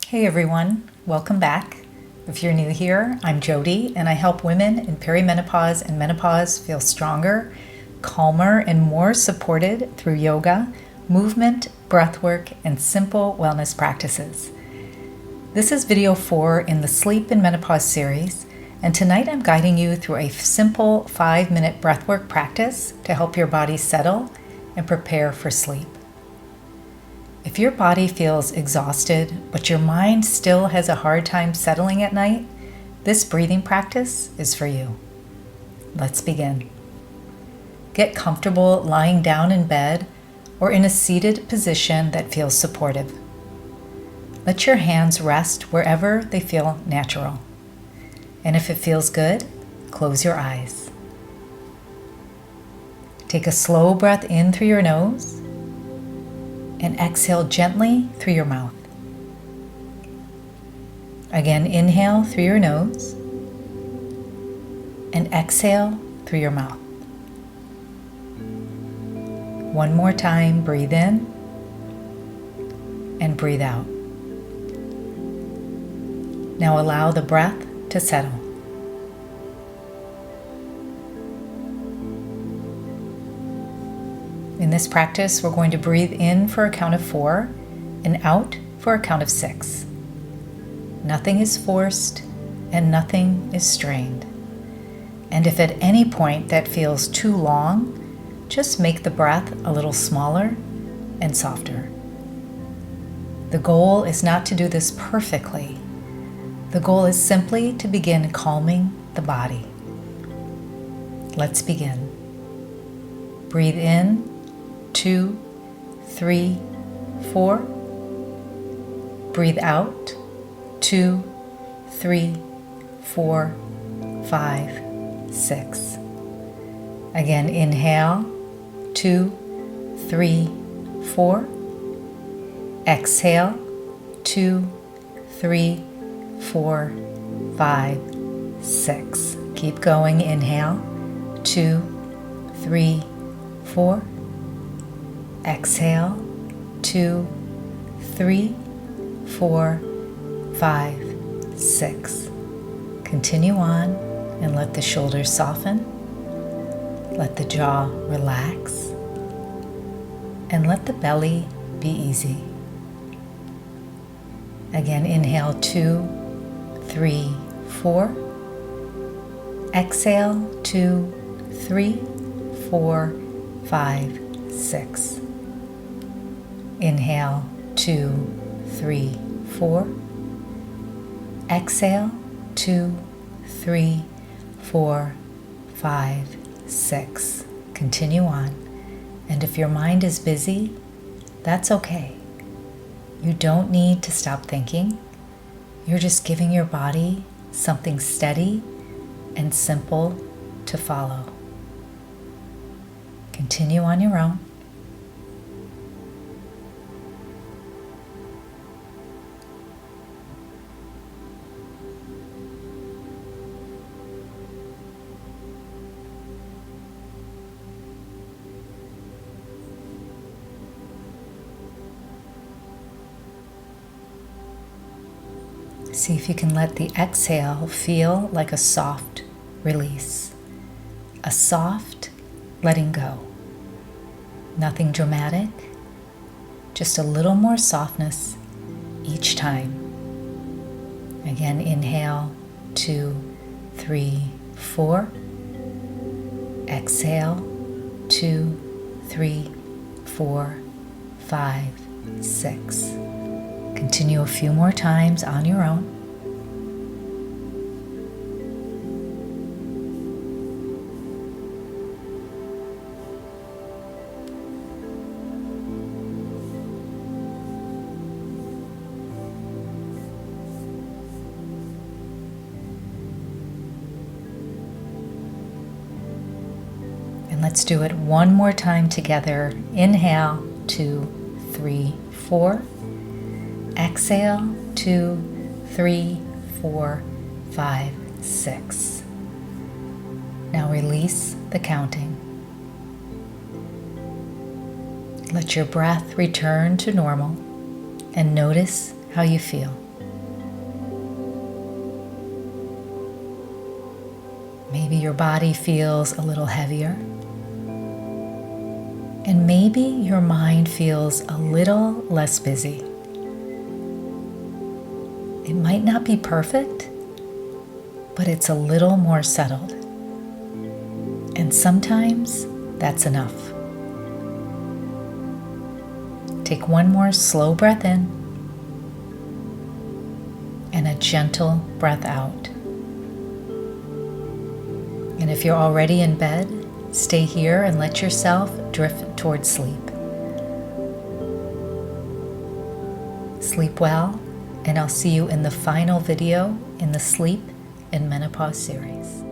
Hey everyone, welcome back. If you're new here, I'm Jody and I help women in perimenopause and menopause feel stronger, calmer, and more supported through yoga, movement, breathwork, and simple wellness practices. This is video 4 in the Sleep in Menopause series, and tonight I'm guiding you through a simple 5-minute breathwork practice to help your body settle and prepare for sleep. If your body feels exhausted, but your mind still has a hard time settling at night, this breathing practice is for you. Let's begin. Get comfortable lying down in bed or in a seated position that feels supportive. Let your hands rest wherever they feel natural. And if it feels good, close your eyes. Take a slow breath in through your nose and exhale gently through your mouth. Again, inhale through your nose and exhale through your mouth. One more time, breathe in and breathe out. Now allow the breath to settle. In this practice, we're going to breathe in for a count of 4 and out for a count of 6. Nothing is forced and nothing is strained. And if at any point that feels too long, just make the breath a little smaller and softer. The goal is not to do this perfectly. The goal is simply to begin calming the body. Let's begin. Breathe in. 2, 3, 4. Breathe out. 2, 3, 4, 5, 6. Again, inhale. 2, 3, 4. Exhale. 2, 3, 4, 5, 6. Keep going. Inhale. 2, 3, 4. Exhale, 2, 3, 4, 5, 6. Continue on and let the shoulders soften. Let the jaw relax. And let the belly be easy. Again, inhale, 2, 3, 4. Exhale, 2, 3, 4, 5, 6. Inhale, 2, 3, 4. Exhale, 2, 3, 4, 5, 6. Continue on. And if your mind is busy, that's okay. You don't need to stop thinking. You're just giving your body something steady and simple to follow. Continue on your own. See if you can let the exhale feel like a soft release, a soft letting go. Nothing dramatic, just a little more softness each time. Again, inhale, 2, 3, 4. Exhale, 2, 3, 4, 5, 6. Continue a few more times on your own. And let's do it one more time together. Inhale, 2, 3, 4. Exhale, 2, 3, 4, 5, 6. Now release the counting. Let your breath return to normal and notice how you feel. Maybe your body feels a little heavier. And maybe your mind feels a little less busy. It might not be perfect, but it's a little more settled. And sometimes that's enough. Take one more slow breath in and a gentle breath out. And if you're already in bed, stay here and let yourself drift towards sleep. Sleep well, and I'll see you in the final video in the Sleep and Menopause series.